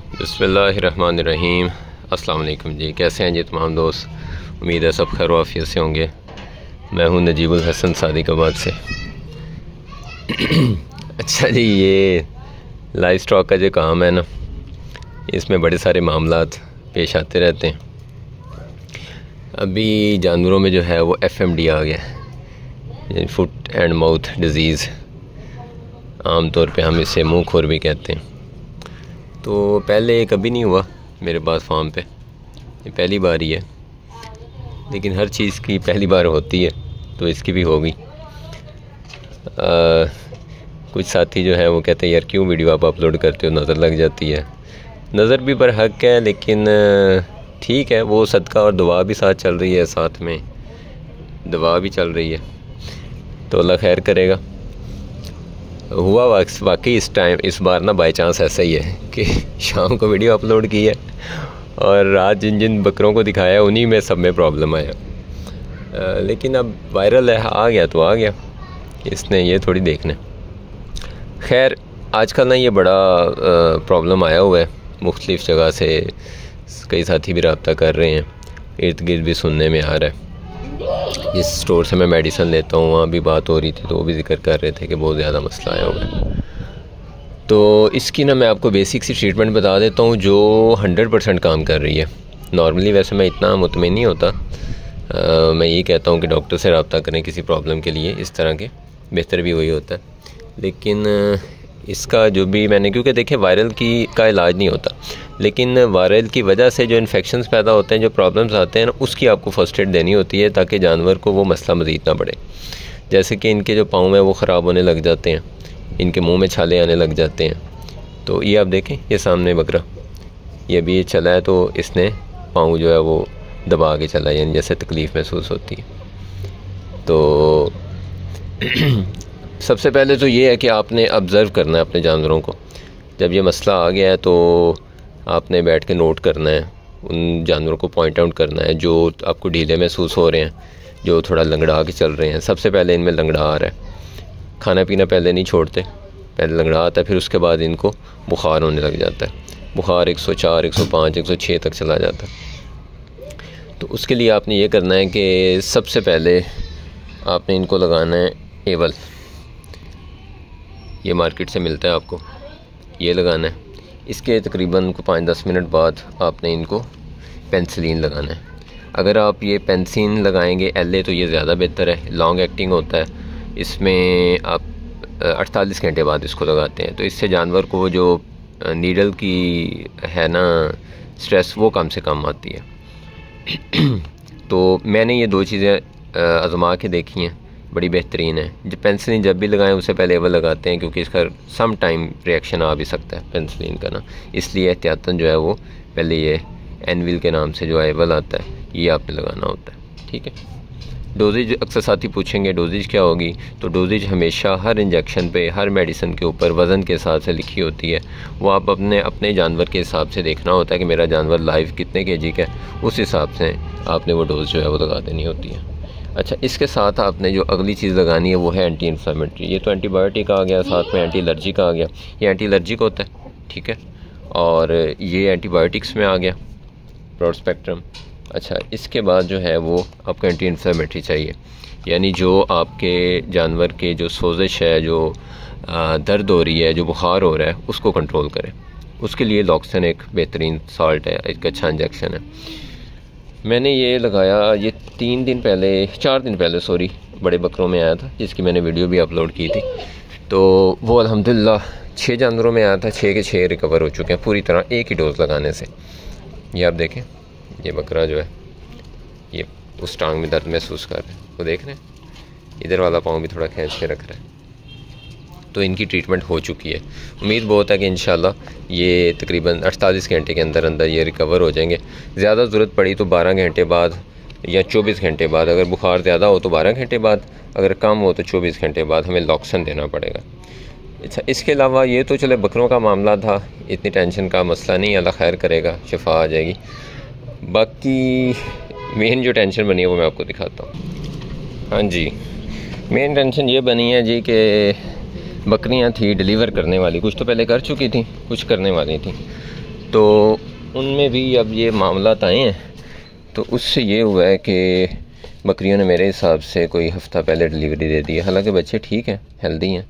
बिस्मिल्लाहिर्रहमानिर्रहीम। अस्सलाम वालेकुम जी, कैसे हैं जी तमाम दोस्त। उम्मीद है सब खैर आफियत से होंगे। मैं हूं नजीबुल हसन सादिकाबाद से। अच्छा जी, ये लाइव स्टॉक का जो काम है ना, इसमें बड़े सारे मामलात पेश आते रहते हैं। अभी जानवरों में जो है वो FMD आ गया, यानी फुट एंड माउथ डिज़ीज़। आम तौर पे हम इसे मुँह खोर भी कहते हैं। तो पहले कभी नहीं हुआ मेरे पास फार्म पे, ये पहली बार ही है। लेकिन हर चीज़ की पहली बार होती है, तो इसकी भी होगी। कुछ साथी जो है वो कहते हैं यार क्यों वीडियो आप अपलोड करते हो, नज़र लग जाती है। नज़र भी बरहक है, लेकिन ठीक है, वो सदका और दुआ भी साथ चल रही है, साथ में दवा भी चल रही है, तो अल्लाह खैर करेगा। हुआ वाकई इस बार ना बाई चांस ऐसा ही है कि शाम को वीडियो अपलोड की है और आज जिन बकरों को दिखाया उन्हीं में सब में प्रॉब्लम आया। लेकिन अब वायरल है, आ गया तो आ गया, इसने ये थोड़ी देखना। खैर आजकल ना ये बड़ा प्रॉब्लम आया हुआ है, मुख्तलिफ़ जगह से कई साथी भी रब्ता कर रहे हैं, इर्द गिर्द भी सुनने में आ रहा है। जिस स्टोर से मैं मेडिसिन लेता हूँ वहाँ भी बात हो रही थी, तो वो भी जिक्र कर रहे थे कि बहुत ज़्यादा मसला आया हुआ है। तो इसकी ना मैं आपको बेसिक सी ट्रीटमेंट बता देता हूँ जो 100% काम कर रही है। नॉर्मली वैसे मैं इतना मुतमिन नहीं होता, मैं यही कहता हूँ कि डॉक्टर से रब्ता करें किसी प्रॉब्लम के लिए, इस तरह के बेहतर भी वही होता है। लेकिन इसका जो भी मैंने, क्योंकि देखिए वायरल का इलाज नहीं होता, लेकिन वायरल की वजह से जो इन्फेक्शंस पैदा होते हैं, जो प्रॉब्लम्स आते हैं ना, उसकी आपको फ़र्स्ट एड देनी होती है ताकि जानवर को वो मसला मज़ीद ना बढ़े। जैसे कि इनके जो पाँव हैं वो ख़राब होने लग जाते हैं, इनके मुंह में छाले आने लग जाते हैं। तो ये आप देखें, ये सामने बकरा, ये अभी ये चला है तो इसने पाँव जो है वो दबा के चला है, यानी जैसे तकलीफ़ महसूस होती है। तो सबसे पहले तो ये है कि आपने ऑब्ज़र्व करना है अपने जानवरों को। जब ये मसला आ गया है तो आपने बैठ के नोट करना है, उन जानवरों को पॉइंट आउट करना है जो आपको ढीले महसूस हो रहे हैं, जो थोड़ा लंगड़ा के चल रहे हैं। सबसे पहले इनमें लंगड़ा आ रहा है, खाना पीना पहले नहीं छोड़ते, पहले लंगड़ा आता है, फिर उसके बाद इनको बुखार होने लग जाता है। बुखार 104, 105, 106 तक चला जाता है। तो उसके लिए आपने ये करना है कि सबसे पहले आपने इनको लगाना है एवल। ये मार्केट से मिलता है आपको, ये लगाना है। इसके तकरीबन 5-10 मिनट बाद आपने इनको पेंसिलिन लगाना है। अगर आप ये पेंसिलिन लगाएंगे LA तो ये ज़्यादा बेहतर है, लॉन्ग एक्टिंग होता है। इसमें आप 48 घंटे बाद इसको लगाते हैं, तो इससे जानवर को जो नीडल की है ना स्ट्रेस, वो कम से कम आती है। तो मैंने ये 2 चीज़ें आज़मा के देखी हैं, बड़ी बेहतरीन है। जब पेंसिलिन जब भी लगाएं उससे पहले एवल लगाते हैं, क्योंकि इसका सम टाइम रिएक्शन आ भी सकता है पेंसिलिन का ना, इसलिए एहतियातन जो है वो पहले ये एनविल के नाम से जो एवल आता है ये आपने लगाना होता है। ठीक है। डोजेज अक्सर साथी पूछेंगे डोजेज क्या होगी, तो डोजेज हमेशा हर इंजेक्शन पे, हर मेडिसिन के ऊपर वज़न के हिसाब से लिखी होती है। वो आप अपने जानवर के हिसाब से देखना होता है कि मेरा जानवर लाइव कितने kg का है, उस हिसाब से आपने वो डोज जो है वो लगा देनी होती है। अच्छा, इसके साथ आपने जो अगली चीज़ लगानी है वो है एंटी इन्फ्लेमेटरी। ये तो एंटीबायोटिक आ गया, साथ में एंटी एलर्जिक आ गया। ये एंटी एलर्जिक होता है, ठीक है, और ये एंटीबायोटिक्स में आ गया, ब्रॉड स्पेक्ट्रम। अच्छा, इसके बाद जो है वो आपको एंटी इन्फ्लेमेटरी चाहिए, यानी जो आपके जानवर के जो सोजिश है, जो दर्द हो रही है, जो बुखार हो रहा है, उसको कंट्रोल करे। उसके लिए लॉक्सन एक बेहतरीन साल्ट है, एक अच्छा इंजेक्शन है। मैंने ये लगाया, ये 4 दिन पहले सॉरी, बड़े बकरों में आया था, जिसकी मैंने वीडियो भी अपलोड की थी। तो वो अल्हम्दुलिल्लाह 6 जानवरों में आया था, 6 के 6 रिकवर हो चुके हैं पूरी तरह एक ही डोज़ लगाने से। ये आप देखें, ये बकरा जो है ये उस टांग में दर्द महसूस कर रहे हैं, वो देख रहे हैं, इधर वाला पाँव भी थोड़ा खींच के रख रहा है। तो इनकी ट्रीटमेंट हो चुकी है। उम्मीद बहुत है कि इंशाल्लाह ये तकरीबन 48 घंटे के अंदर अंदर ये रिकवर हो जाएंगे। ज़्यादा ज़रूरत पड़ी तो 12 घंटे बाद या 24 घंटे बाद, अगर बुखार ज़्यादा हो तो 12 घंटे बाद, अगर कम हो तो 24 घंटे बाद हमें लॉक्सन देना पड़ेगा। अच्छा, इसके अलावा ये तो चले बकरों का मामला था, इतनी टेंशन का मसला नहीं, अल्लाह खैर करेगा, शिफा आ जाएगी। बाकी मेन जो टेंशन बनी है वो मैं आपको दिखाता हूँ। हाँ जी, मेन टेंशन ये बनी है जी कि बकरियां थी डिलीवर करने वाली, कुछ तो पहले कर चुकी थी, कुछ करने वाली थी। तो उनमें भी अब ये मामलात आए हैं, तो उससे ये हुआ है कि बकरियों ने मेरे हिसाब से कोई हफ़्ता पहले डिलीवरी दे दी है। हालांकि बच्चे ठीक हैं, हेल्दी हैं,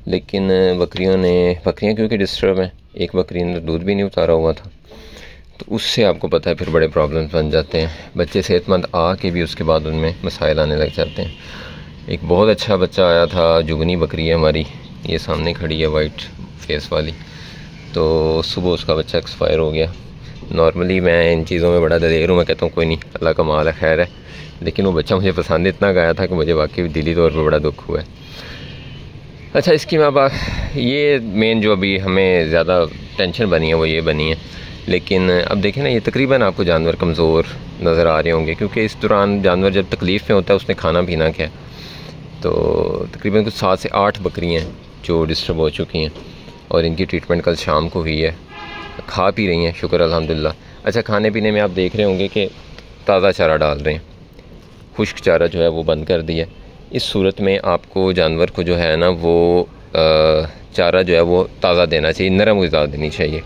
लेकिन बकरियां क्योंकि डिस्टर्ब हैं, एक बकरी ने दूध भी नहीं उतारा हुआ था, तो उससे आपको पता है फिर बड़े प्रॉब्लम्स बन जाते हैं। बच्चे सेहतमंद आ के भी उसके बाद उनमें मसाइल आने लग जाते हैं। एक बहुत अच्छा बच्चा आया था, जुगनी बकरी है हमारी, ये सामने खड़ी है वाइट फेस वाली, तो सुबह उसका बच्चा एक्सपायर हो गया। नॉर्मली मैं इन चीज़ों में बड़ा दलेर हूँ, मैं कहता हूँ कोई नहीं, अल्लाह का माल है, खैर है, लेकिन वो बच्चा मुझे पसंद इतना गया था कि मुझे वाकई दिली तौर पर बड़ा दुख हुआ है। अच्छा, इसकी माँ बाप, ये मेन जो अभी हमें ज़्यादा टेंशन बनी है वो ये बनी है। लेकिन अब देखें ना, ये तकरीबन आपको जानवर कमज़ोर नज़र आ रहे होंगे, क्योंकि इस दौरान जानवर जब तकलीफ़ में होता है उसने खाना पीना क्या, तो तकरीबन कुछ 7 से 8 बकरियाँ हैं जो डिस्टर्ब हो चुकी हैं, और इनकी ट्रीटमेंट कल शाम को हुई है। खा पी रही हैं, शुक्र अल्हम्दुलिल्लाह। अच्छा, खाने पीने में आप देख रहे होंगे कि ताज़ा चारा डाल रहे हैं, खुश्क चारा जो है वो बंद कर दिया। इस सूरत में आपको जानवर को जो है ना वो चारा जो है वो ताज़ा देना चाहिए, नरम ग़िज़ा देनी चाहिए,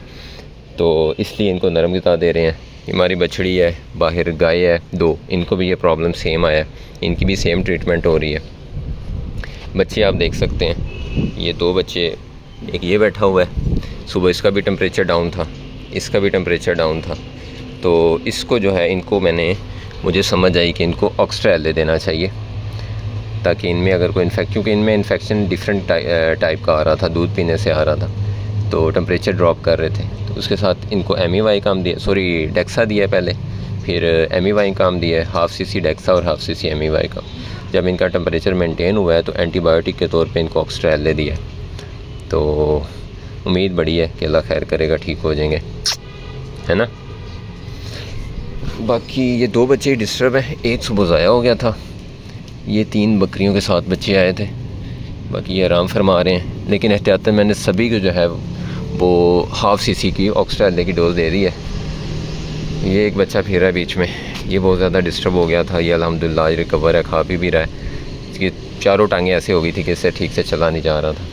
तो इसलिए इनको नरम ग़िज़ा दे रहे हैं। हमारी बछड़ी है, बाहर गाय है 2, इनको भी ये प्रॉब्लम सेम आया है, इनकी भी सेम ट्रीटमेंट हो रही है। बच्चे आप देख सकते हैं, ये 2 बच्चे, एक ये बैठा हुआ है, सुबह इसका भी टेम्परेचर डाउन था, इसका भी टेम्परेचर डाउन था, तो इसको जो है इनको मुझे समझ आई कि इनको ऑक्स्ट्रा एल देना चाहिए, ताकि इनमें अगर कोई क्योंकि इनमें इन्फेक्शन डिफरेंट टाइप का आ रहा था, दूध पीने से आ रहा था, तो टेम्परेचर ड्रॉप कर रहे थे, तो उसके साथ इनको MEY काम दिया, सॉरी डेक्सा दिया पहले, फिर MEY काम दिया है, हाफ CC डेक्सा और हाफ CC MEY का। जब इनका टेम्परेचर मेंटेन हुआ है तो एंटीबायोटिक के तौर पे इनको ऑक्स्ट्रा एल दिया है, तो उम्मीद बड़ी है कि अल्लाह खैर करेगा, ठीक हो जाएंगे, है ना। बाकी ये 2 बच्चे डिस्टर्ब हैं, एक सुबह ज़ाया हो गया था, ये 3 बकरियों के साथ बच्चे आए थे, बाकी ये आराम फरमा रहे हैं, लेकिन एहतियातन मैंने सभी को जो है वो हाफ CC की ऑक्स्ट्रा एल की डोज़ दे दी है। ये एक बच्चा फिर है बीच में, ये बहुत ज़्यादा डिस्टर्ब हो गया था, ये अल्हम्दुलिल्लाह आज रिकवर है, खा पी भी रहा है। इसकी चारों टांगें ऐसे हो गई थी कि इससे ठीक से चला नहीं जा रहा था।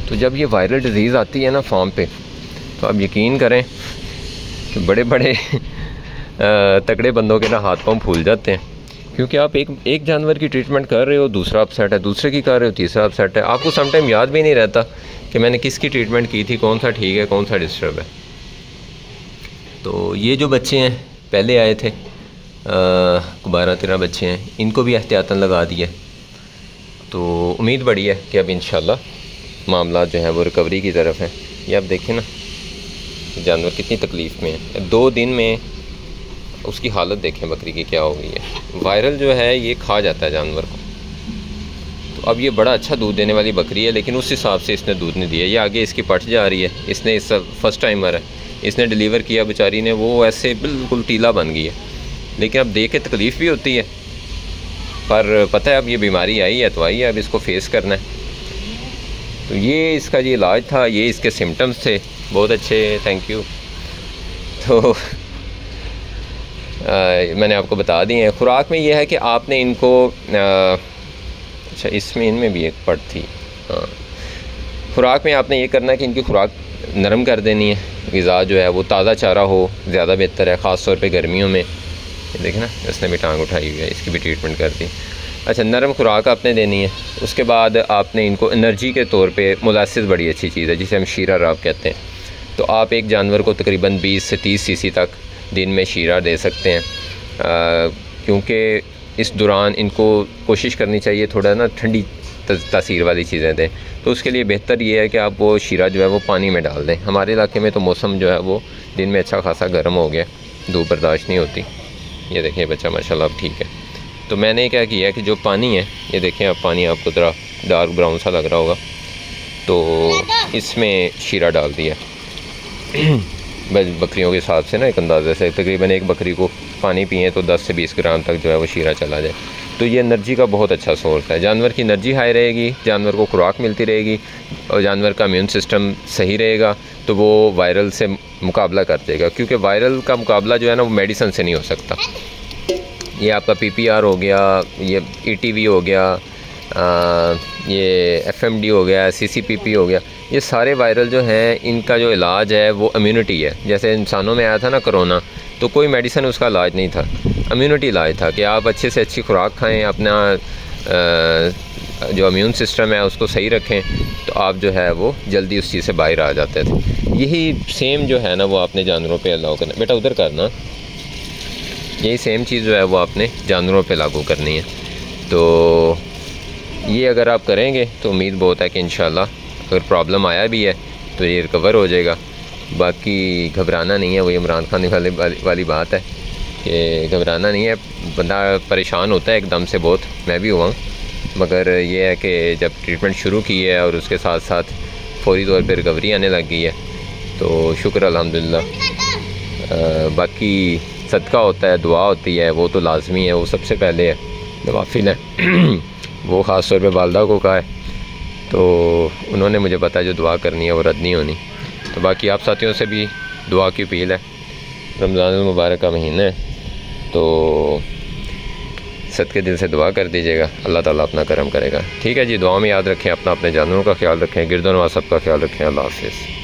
तो जब ये वायरल डिज़ीज़ आती है ना फार्म पे, तो आप यकीन करें कि बड़े बड़े तगड़े बंदों के ना हाथ पाँव फूल जाते हैं, क्योंकि आप एक जानवर की ट्रीटमेंट कर रहे हो, दूसरा अपसेट है, दूसरे की कर रहे हो, तीसरा अपसेट है, आपको समटाइम याद भी नहीं रहता कि मैंने किसकी ट्रीटमेंट की थी, कौन सा ठीक है, कौन सा डिस्टर्ब है। तो ये जो बच्चे हैं पहले आए थे, 12-13 बच्चे हैं, इनको भी एहतियातन लगा दिया, तो उम्मीद बड़ी है कि अब इंशाल्लाह मामला जो है वो रिकवरी की तरफ है। ये आप देखें ना, जानवर कितनी तकलीफ़ में है, 2 दिन में उसकी हालत देखें बकरी की क्या हो गई है। वायरल जो है ये खा जाता है जानवर को। तो अब ये बड़ा अच्छा दूध देने वाली बकरी है, लेकिन उस हिसाब से इसने दूध नहीं दिया। ये आगे इसकी पट जा रही है, इसने इस फर्स्ट टाइमर है, इसने डिलीवर किया बेचारी ने, वो ऐसे बिल्कुल टीला बन गई है। लेकिन अब देख के तकलीफ़ भी होती है, पर पता है अब ये बीमारी आई है तो आई है, अब इसको फेस करना है। तो ये इसका ये इलाज था, ये इसके सिम्टम्स थे, बहुत अच्छे, थैंक यू। तो मैंने आपको बता दिए हैं। खुराक में ये है कि आपने इनको अच्छा, इसमें इनमें भी एक पट थी, हाँ, खुराक में आपने ये करना है कि इनकी खुराक नरम कर देनी है, ग़िज़ा जो है वो ताज़ा चारा हो, ज़्यादा बेहतर है, ख़ास तौर पे गर्मियों में। ये देखें ना, इसने भी टांग उठाई हुई है, इसकी भी ट्रीटमेंट कर दी। अच्छा, नरम खुराक आपने देनी है। उसके बाद आपने इनको एनर्जी के तौर पे मोलासिस बड़ी अच्छी चीज़ है, जिसे हम शीरा राब कहते हैं। तो आप एक जानवर को तकरीबन 20 से 30 cc तक दिन में शीरा दे सकते हैं, क्योंकि इस दौरान इनको कोशिश करनी चाहिए थोड़ा ना ठंडी तासीर वाली चीज़ें दें। तो उसके लिए बेहतर ये है कि आप वो शीरा जो है वो पानी में डाल दें। हमारे इलाके में तो मौसम जो है वो दिन में अच्छा खासा गर्म हो गया, धूप बर्दाश्त नहीं होती। ये देखिए बच्चा माशाल्लाह अब ठीक है। तो मैंने क्या किया कि जो पानी है, ये देखें आप, पानी आपको ज़रा डार्क ब्राउन सा लग रहा होगा, तो इसमें शीरा डाल दिया। बकरियों के हिसाब से ना एक अंदाज़े से तकरीबन एक बकरी को पानी पिए तो 10 से 20 ग्राम तक जो है वो शीरा चला जाए। तो ये एनर्जी का बहुत अच्छा सोर्स है। जानवर की एनर्जी हाई रहेगी, जानवर को खुराक मिलती रहेगी और जानवर का इम्यून सिस्टम सही रहेगा, तो वो वायरल से मुकाबला कर देगा। क्योंकि वायरल का मुकाबला जो है ना वो मेडिसिन से नहीं हो सकता। ये आपका PPR हो गया, ये ETV हो गया, ये FMD हो गया, CCPP हो गया, ये सारे वायरल जो हैं इनका जो इलाज है वो इम्यूनिटी है। जैसे इंसानों में आया था ना कोरोना, तो कोई मेडिसिन उसका इलाज नहीं था, इम्यूनिटी इलाज था कि आप अच्छे से अच्छी खुराक खाएं, अपना जो इम्यून सिस्टम है उसको सही रखें, तो आप जो है वो जल्दी उस चीज़ से बाहर आ जाते थे। यही सेम जो है ना वो आपने जानवरों पे अलाउ करना। बेटा उधर करना, यही सेम चीज़ जो है वो आपने जानवरों पे लागू करनी है। तो ये अगर आप करेंगे तो उम्मीद बहुत है कि इंशाल्लाह अगर प्रॉब्लम आया भी है तो ये रिकवर हो जाएगा। बाकी घबराना नहीं है, वही इमरान खान वाली बात है कि घबराना नहीं है। बंदा परेशान होता है एकदम से बहुत, मैं भी हुआ हूँ, मगर ये है कि जब ट्रीटमेंट शुरू की है और उसके साथ साथ फौरी तौर पर रिकवरी आने लग गई है तो शुक्र अल्हम्दुलिल्लाह। बाकी सदका होता है, दुआ होती है, वो तो लाजमी है, वो सबसे पहले है, नवाफिल है वो ख़ास तौर पे वालदा को कहा है, तो उन्होंने मुझे पता है जो दुआ करनी है वो रद्द नहीं होनी। तो बाकी आप साथियों से भी दुआ की अपील है, रमज़ान मुबारक का महीना है, तो सदके दिल से दुआ कर दीजिएगा, अल्लाह ताला अपना करम करेगा। ठीक है जी, दुआ में याद रखें अपना, अपने जानवरों का ख्याल रखें, गिरदों नवाज़ सबका ख्याल रखें। अल्लाह हाफ़िज़।